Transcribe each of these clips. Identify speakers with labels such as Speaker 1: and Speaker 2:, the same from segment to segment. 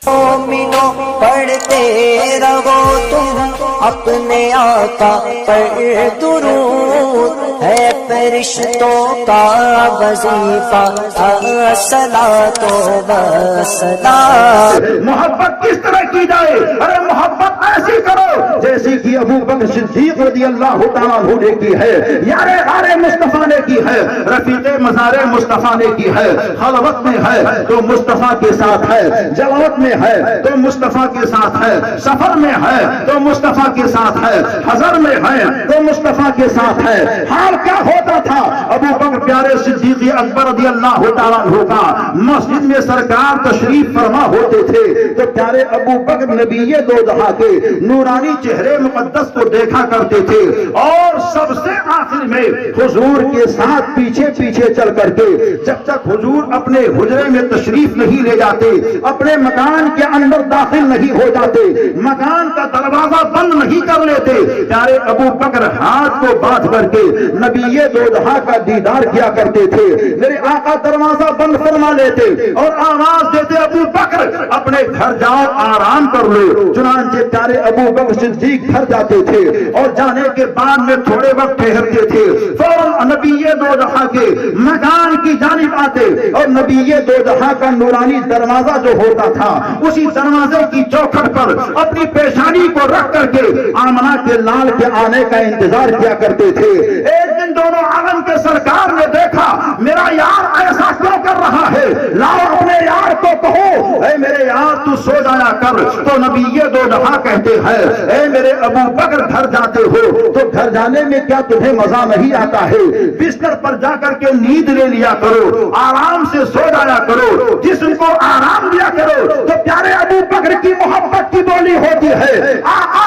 Speaker 1: مومنوں پڑھتے رہو تم اپنے آقا پر درود، ہے فرشتوں کا وظیفہ الصلاۃ والسلام۔
Speaker 2: محبت کس طرح کی جائے؟ ارے محبت ایسی کرو جیسی کہ ابو بکر صدیق رضی اللہ تعالیٰ عنہ نے کی ہے، یار غار مصطفیٰ نے کی ہے، رفیق مزار مصطفیٰ نے کی ہے، خلوت میں ہے تو مصطفیٰ کے ساتھ ہے، جلوت میں ہے تو مصطفیٰ کے ساتھ ہے، سفر میں ہے تو مصطفیٰ کے ساتھ ہے، حضر میں ہے تو مصطفیٰ کے ساتھ ہے۔ حال کیا ہوتا تھا؟ ابو بکر پیارے صدیق اکبر رضی اللہ تعالیٰ عنہ کا مسجد میں سرکار تشریف فرما ہوتے تھے تو پیارے ابو بکر نبی دو جہاں کے نورانی چہرے مقدس کو دیکھا کرتے تھے، اور سب سے آخر میں حضور کے ساتھ پیچھے پیچھے چل کر کے جب تک حضور اپنے حجرے میں تشریف نہیں لے جاتے، اپنے مکان کے اندر داخل نہیں ہو جاتے، مکان کا دروازہ بند نہیں کر لیتے، پیارے ابو بکر ہاتھ کو باندھ کر کے نبی دو جہاں کا دیدار کیا کرتے تھے۔ میرے آقا دروازہ بند فرما لیتے اور آواز دیتے ابو بکر اپنے گھر جاؤ آرام کر لو۔ چنانچہ پیارے ابو بکر صدیق گھر جاتے تھے اور جانے کے بعد میں تھوڑے وقت ٹھہرتے تھے، فوراً نبی دو جہاں کے مکان کی جانب آتے اور نبی دو جہاں کا نورانی دروازہ جو ہوتا تھا اسی دروازے کی چوکھٹ پر اپنی پیشانی کو رکھ کر کے آمنہ کے لال کے آنے کا انتظار کیا کرتے تھے۔ ایک دن دونوں عالم کے سرکار نے دیکھا میرا یار ایسا کیوں کر رہا ہے، لاؤ اپنے یار کو کہو اے میرے یار تو سو جایا کر، تو نبی دو جہاں کہتے ہیں اے میرے ابو بکر گھر جاتے ہو تو گھر جانے میں کیا تمہیں مزہ نہیں آتا ہے؟ بستر پر جا کر کے نیند لے لیا کرو، آرام سے سو جایا کرو، جسم کو آرام دیا کرو۔ تو پیارے ابو بکر کی محبت کی بولی ہوتی ہے آقا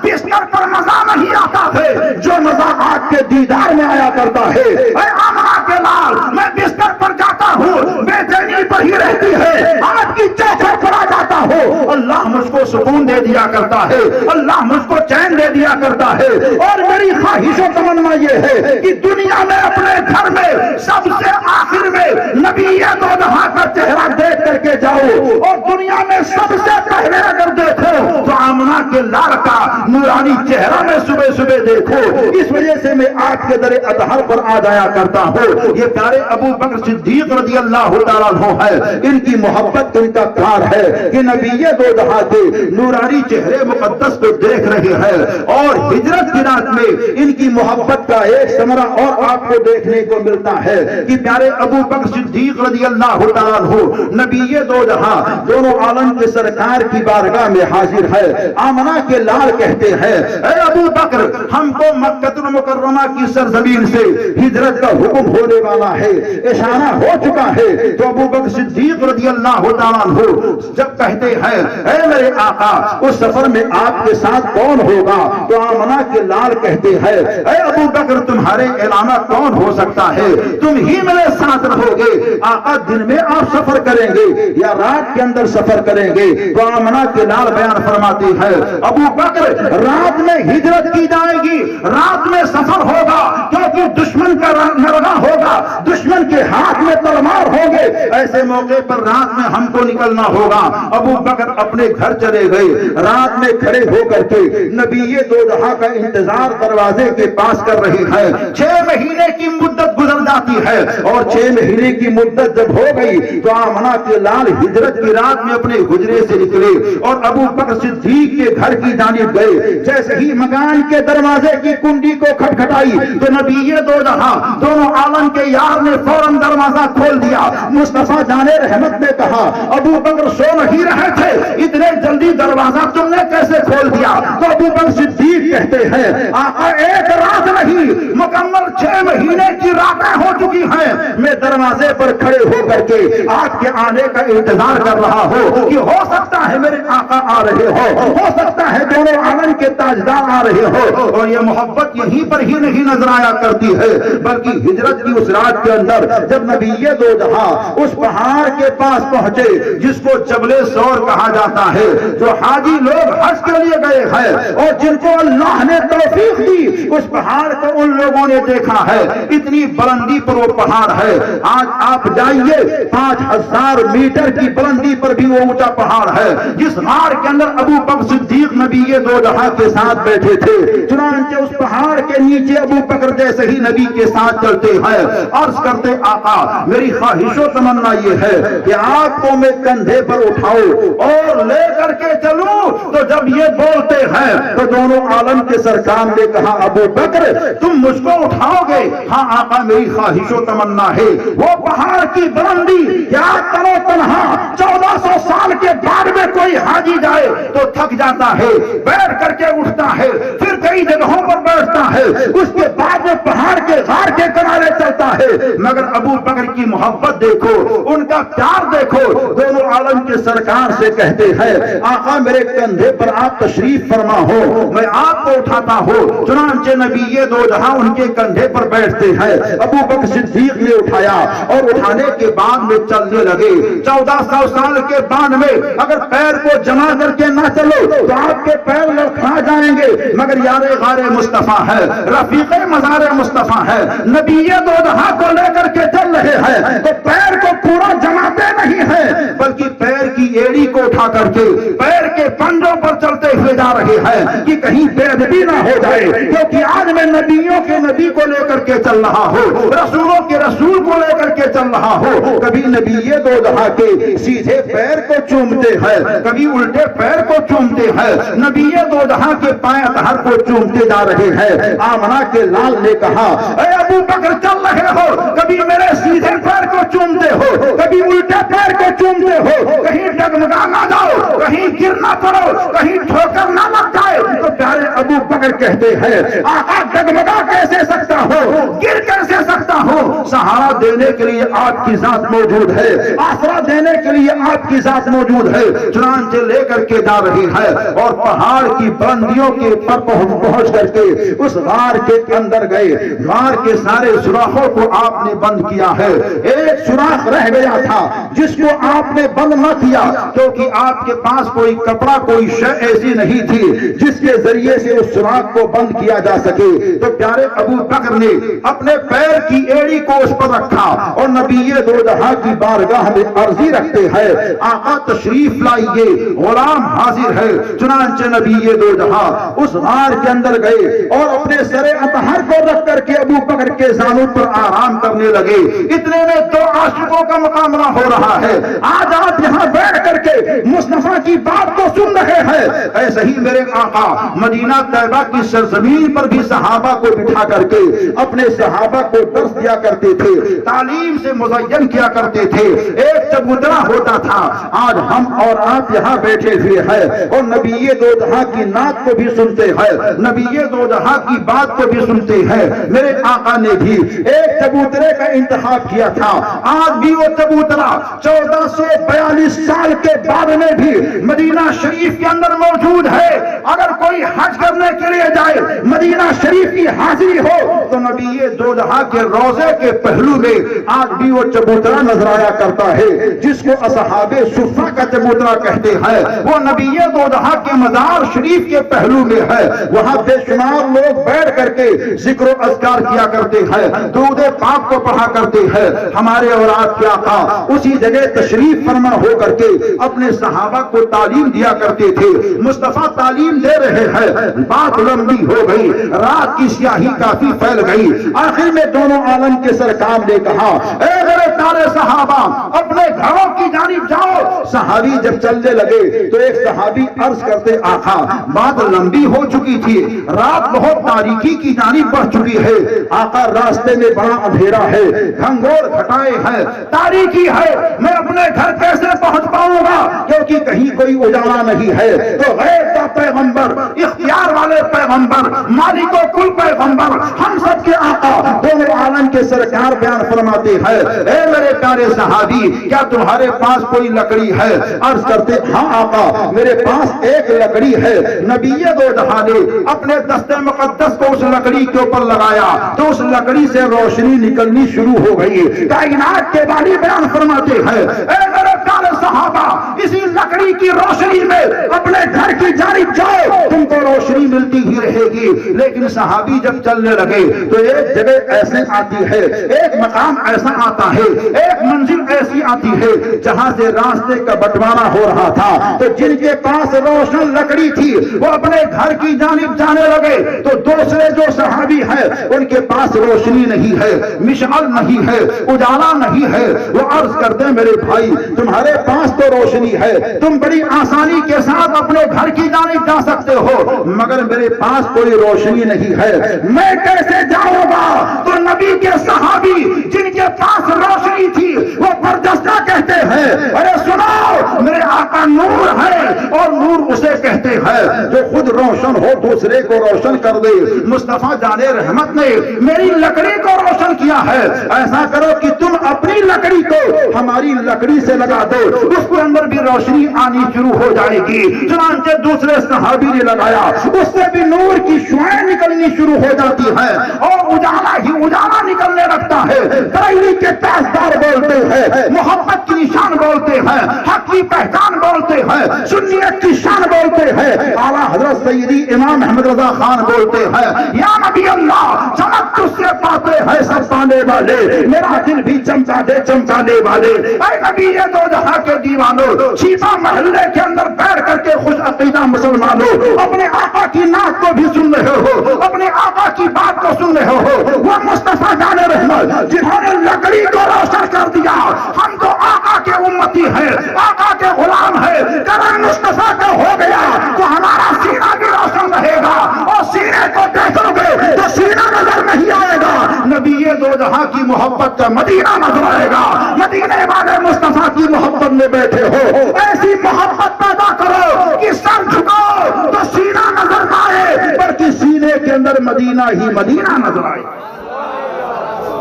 Speaker 2: بستر پر مزہ نہیں آتا ہے، جو مزہ آپ کے دیدار میں آیا کرتا ہے۔ اے آمنہ کے لال میں بستر پر جاتا ہوں بے چینی بڑھی رہتی ہے، آپ کی چوکھٹ پر آ جاتا ہوں، اللہ مجھ کو سکون دے دیا کرتا ہے، اللہ مجھ کو چین دے دیا کرتا ہے، اور میری خواہش و تمنا یہ ہے کہ دنیا میں اپنے گھر میں سب سے آخر میں نبی دو جہاں کا چہرہ دیکھ کر کے جاؤ، اور دنیا میں سب سے پہلے اگر دیکھو تو آمنہ کے لال کا نورانی چہرہ میں صبح صبح دیکھو۔ اس وجہ سے میں آپ کے در اطہر پر آ جایا کرتا ہوں۔ یہ پیارے ابو بکر صدیق رضی اللہ تعالیٰ عنہ ہے، ان کی محبت ان کا کار ہے کہ نبی دو جہاں کے نورانی چہرے مقدس کو دیکھ رہے ہیں، اور ہجرت کی رات میں ان کی محبت کا ایک ثمرہ اور آپ کو دیکھنے کو ملتا ہے کہ پیارے ابو بکر صدیق رضی اللہ تعالیٰ عنہ نبی دو جہاں دونوں عالم کے سرکار کی بارگاہ میں حاضر ہے۔ آمنہ کے لال کہتے ہیں اے ابو بکر ہم کو مکہ المکرمہ کی سرزمین سے ہجرت کا حکم ہونے والا ہے، اشارہ ہو چکا ہے۔ تو ابو بکر صدیق رضی اللہ تعالیٰ عنہ جب کہتے ہیں اے میرے آقا اس سفر میں آپ کے ساتھ کون ہوگا، تو آمنہ کے لال کہتے ہیں اے ابو بکر تمہارے علاوہ کون ہو سکتا ہے، تم ہی میرے ساتھ رہو گے۔ آقا دن میں آپ سفر کریں گے یا رات کے اندر سفر کریں گے؟ تو آمنہ کے لال بیان فرماتی ہے ابو بکر رات میں ہجرت کی جائے گی، رات میں سفر ہوگا، کیونکہ دشمن کا مرغا ہوگا، دشمن کے ہاتھ میں تلوار ہوگے، ایسے موقع پر رات میں ہم کو نکلنا ہوگا۔ ابو بکر اپنے گھر چلے گئے، رات میں کھڑے ہو کر کے نبی دو جہاں کا انتظار دروازے کے پاس کر رہے ہیں۔ 6 مہینے کی مدت گزر جاتی ہے، اور 6 مہینے کی مدت جب ہو گئی تو آمنہ کے لال ہجرت کی رات میں اپنے حجرے سے نکلے اور ابو بکر صدیق کے گھر کی جانب گئے۔ جیسے ہی مکان کے دروازے کی کنڈی کو کھٹکھٹائی تو نبی دو جہاں دونوں عالم کے یار نے فوراً دروازہ کھول دیا۔ مصطفیٰ جان رحمت نے کہا ابو بکر سو نہیں رہے تھے، اتنے جلدی دروازہ تم نے کیسے کھول دیا؟ تو ابو بکر صدیق کہتے ہیں آقا ایک رات نہیں مکمل 6 مہینے کی راتیں ہو چکی ہیں، میں دروازے پر کھڑے ہو کر کے آپ کے آنے کا انتظار کر رہا ہوں کہ ہو سکتا ہے میرے آقا آ رہے ہو سکتا ہے دونوں عالم کے تاجدار آ رہے ہو۔ اور یہ محبت یہیں پر ہی نہیں نظر آیا کرتی ہے بلکہ ہجرت کی اس رات کے اندر جب نبی دو جہاں اس پہاڑ کے پاس پہنچے جس کو جبل سور کہا جاتا ہے، جو حاجی لوگ حج کے لیے گئے ہیں اور جن کو اللہ نے توفیق دی، اس پہاڑ کو ان لوگوں نے دیکھا ہے، اتنی بلندی پر وہ پہاڑ ہے۔ آج آپ جائیے 5000 میٹر کی بلندی پر بھی وہ اونچا پہاڑ ہے جس غار کے اندر ابو بکر صدیق نبی دو جہاں کے ساتھ بیٹھے تھے. چنانچہ اس پہاڑ کے نیچے ابو بکر جیسے ہی نبی کے ساتھ چلتے ہیں. عرض کرتے آقا میری خواہش و تمنا یہ ہے کہ آپ کو میں کندھے پر اٹھاؤں اور لے کر کے چلوں. تو جب یہ بولتے ہیں تو دونوں عالم کے سرکار نے کہا ابو بکر تم مجھ کو اٹھاؤ گے؟ ہاں آقا میری خواہش و تمنا ہے. وہ پہاڑ کی بلندی کیا کرو تنہا 1400 سال کے بعد میں کوئی حاجی جائے تو تھک جاتا ہے, بیٹھ کر کے اٹھتا ہے, پھر کئی جگہوں پر بیٹھتا ہے, اس کے بعد وہ پہاڑ کے غار کے کنارے چلتا ہے. مگر ابو بکر کی محبت دیکھو, ان کا پیار دیکھو. دونوں عالم کے سرکار سے کہتے ہیں آقا میرے کندھے پر آپ تشریف فرما ہو, میں آپ کو اٹھاتا ہوں. چنانچہ نبی دو جہاں ان کے کندھے پر بیٹھتے ہیں. ابو بکر صدیق نے اٹھایا اور اٹھانے کے بعد میں چلنے لگے. 1400 سال کے بعد میں اگر پیر کو جما کر کے نہ چلو تو آپ کے پیر لڑکھڑا جائیں گے. مگر یار غار مصطفیٰ ہے, رفیق مزار مصطفیٰ ہے, نبی دو جہاں کو لے کر کے چل رہے ہیں تو پیر کو پورا جماتے نہیں ہیں بلکہ پیر کی ایڑی کو اٹھا کر کے پیر کے پنجوں پر چلتے ہوئے جا رہے ہیں کہ کہیں بے ادبی نہ ہو جائے. کیونکہ آج میں نبیوں کے نبی کو لے کر کے چل رہا ہوں, رسولوں کے رسول کو لے کر کے چل رہا ہوں. کبھی نبی دو جہاں کے سیدھے پیر کو چومتے ہیں, کبھی الٹے پیر کو چومتے ہیں. نبی دو جہاں کے پائیں اطہر کو چومتے جا رہے ہیں. آمنہ کے لال نے کہا اے ابو بکر چل رہے ہو, کبھی میرے سیدھے پیر کو چومتے ہو, کبھی الٹے پیر کو چومتے ہو, کہیں ڈگمگا نہ جاؤ, کہیں گر نہ پڑو, کہیں ٹھوکر نہ لگ جائے. تو پیارے ابو بکر کہتے ہیں آقا ڈگمگا کیسے سکتا ہو, گر کیسے سکتا ہو؟ سہارا دینے کے لیے آپ کی ذات موجود ہے, آسرا دینے کے لیے آپ کی ذات موجود ہے. چنانچہ لے کر کے جا رہی ہے اور پہاڑ کی بلندیوں کے پر پہنچ کر کے اس غار کے اندر گئے. غار کے سارے سوراخوں کو آپ نے بند کیا ہے. ایک سوراخ رہ گیا تھا جس کو آپ نے بند نہ کیا کیونکہ آپ کے پاس کوئی کپڑا کوئی شے ایسی نہیں تھی جس کے ذریعے سے اس سوراخ کو بند کیا جا سکے. تو پیارے ابو بکر نے اپنے پیر کی ایڑی کو اس پر رکھا اور نبی دو جہاں کی بارگاہ میں عرضی رکھتے ہیں آقا تشریف لائیے, غلام حاضر ہے. چنانچہ نبی دو جہاں اس غار کے اندر گئے اور اپنے سر اطہر کو رکھ کر کے ابو بکر کے زانوں پر آرام کرنے لگے. اتنے میں دو عاشقوں کا مقابلہ ہو رہا ہے. آج آپ یہاں بیٹھ کر کے مصطفیٰ کی بات کو سن رہے ہیں. ایسے ہی میرے آقا مدینہ طیبہ کی سرزمین پر بھی صحابہ کو بٹھا کر کے اپنے صحابہ کو درس دیا کرتے تھے, تعلیم سے مزین کیا کرتے تھے. ایک چبوترا ہوتا تھا. آج ہم اور آپ یہاں بیٹھے ہوئے ہیں اور نبی دو جہاں کی نعت کو بھی سنتے ہیں, نبی دو جہاں کی بات کو بھی سنتے ہیں. میرے آقا نے بھی ایک چبوترے کا انتخاب کیا تھا. آج بھی وہ چبوترا 1442 سال کے بعد میں بھی مدینہ شریف کے اندر موجود ہے. اگر کوئی حج کرنے کے لیے جائے, مدینہ شریف کی حاضری ہو تو نبی دو جہاں کے روزے کے پہلو میں آج بھی وہ چبوترا نظر آیا کرتا ہے جس کو اصحاب صفہ کا چبوترا کہتے ہیں. وہ نبی دو جہاں کے مزار شریف کے پہلو میں ہے. وہاں بے شمار لوگ بیٹھ کر کے ذکر و اذکار کیا کرتے ہیں, درود پاک کو پڑھا کرتے ہیں. ہمارے اور آپ کے آقا اسی جگہ تشریف فرما ہو کر کے اپنے صحابہ کو تعلیم دیا کرتے تھے. مصطفیٰ تعلیم دے رہے ہیں, بات لمبی ہو گئی, رات کی سیاہی کافی پھیل گئی. آخر میں دونوں عالم کے سرکار نے کہا اے میرے پیارے صحابہ اپنے گھروں کی جانب جاؤ. صحابی جب چلنے لگے تو ایک صحابی عرض کرتے آقا بات لمبی ہو چکی تھی, رات بہت تاریکی کی جانب بڑھ چکی ہے. آقا راستے میں بڑا اندھیرا ہے, گھنگور گھٹائے ہیں, تاریکی ہے, میں اپنے گھر کیسے پہنچ پاؤں گا کیونکہ کہیں کوئی اجالا نہیں ہے. تو غیب کا پیغمبر, اختیار والے پیغمبر, مالک و کل پیغمبر, ہم سب کے آقا دونوں عالم کے سرکار بیان فرماتے ہیں اے میرے پیارے صحابی کیا تمہارے پاس کوئی لکڑی ہے؟ عرض کرتے ہاں آقا میرے پاس ایک لکڑی ہے. نبی دو جہاں نے اپنے دست مقدس کو اس لکڑی کے اوپر لگایا تو اس لکڑی سے روشنی نکلنی شروع ہو گئی. کائنات کے باری بیان فرماتے ہیں اے میرے پیارے صحابہ اسی لکڑی کی روشنی میں اپنے گھر کی جانب جاؤ, تم کو روشنی ملتی ہی رہے گی. لیکن صحابی جب چلنے لگے تو ایک جگہ ایسے آتی ہے, ایک مقام ایسا آتا ہے, ایک منزل ایسی آتی ہے جہاں سے راستے کا بٹوارا ہو رہا تھا. تو جن کے پاس روشن لکڑی تھی وہ اپنے گھر کی جانب جانے لگے, تو دوسرے جو صحابی ہیں ان کے پاس روشنی نہیں ہے, مشعل نہیں ہے, اجالا نہیں ہے. وہ عرض کرتے ہیں میرے بھائی تمہارے پاس تو روشنی ہے, تم بڑی آسانی کے ساتھ اپنے گھر کی جانب جا سکتے ہو, مگر میرے پاس کوئی روشنی نہیں ہے, میں کیسے جاؤں گا؟ تو نبی کے صحابی جن کے پاس روشنی تھی وہ برجستہ کہتے ہیں ارے سنو میرے آقا نور ہے, اور نور اسے کہتے ہیں جو خود روشن ہو دوسرے کو روشن کر دے. مصطفیٰ جان رحمت نے میری لکڑی کو روشن کیا ہے, ایسا کرو کہ تم اپنی لکڑی کو ہماری لکڑی سے لگا دو, اس کے اندر بھی روشنی آنی شروع ہو جائے گی. چنانچہ دوسرے صحابی نے لگایا, اس سے بھی نور کی شعاعیں نکلنی شروع ہو جاتی ہے اور اجالا ہی اجالا نکلنے لگتا ہے. بریلی کے تاجدار بولتے ہیں, محبت کی نشان بولتے ہیں, حق کی پہچان بولتے ہیں, سنیت کی شان بولتے ہیں, اعلیٰ حضرت سیدی امام احمد رضا خان بولتے ہیں یا نبی اللہ چمک تجھ سے پاتے ہیں سب پانے والے, میرا دل بھی چمکا دے چمکانے والے. اے نبی یہ دو جہاں کے دیوانوں, چھیپا محلے کے اندر بیٹھ کر کے خوش عقیدہ مسلمانوں, اپنے آقا کی نعت کو بھی سن رہے ہو, اپنے آقا کی بات کو سن رہے ہو. وہ مصطفیٰ جان رحمت جنہوں نے لکڑی کو روشن کر دیا, ہم تو آقا کے امتی ہیں, آقا کے غلام ہیں. کرم مصطفیٰ کا ہو گیا تو ہمارا سینہ بھی روشن رہے گا, اور سینے کو دیکھو گے تو سینہ نظر نہیں آئے گا, نبی یہ دو جہاں کی محبت کا مدینہ نظر آئے گا. مدینے والے مصطفیٰ کی محبت میں بیٹھے ہو, ایسی محبت پیدا کرو کہ سر جھکاؤ تو سینہ نظر نہ آئے بلکہ سینے کے اندر مدینہ ہی مدینہ نظر آئے.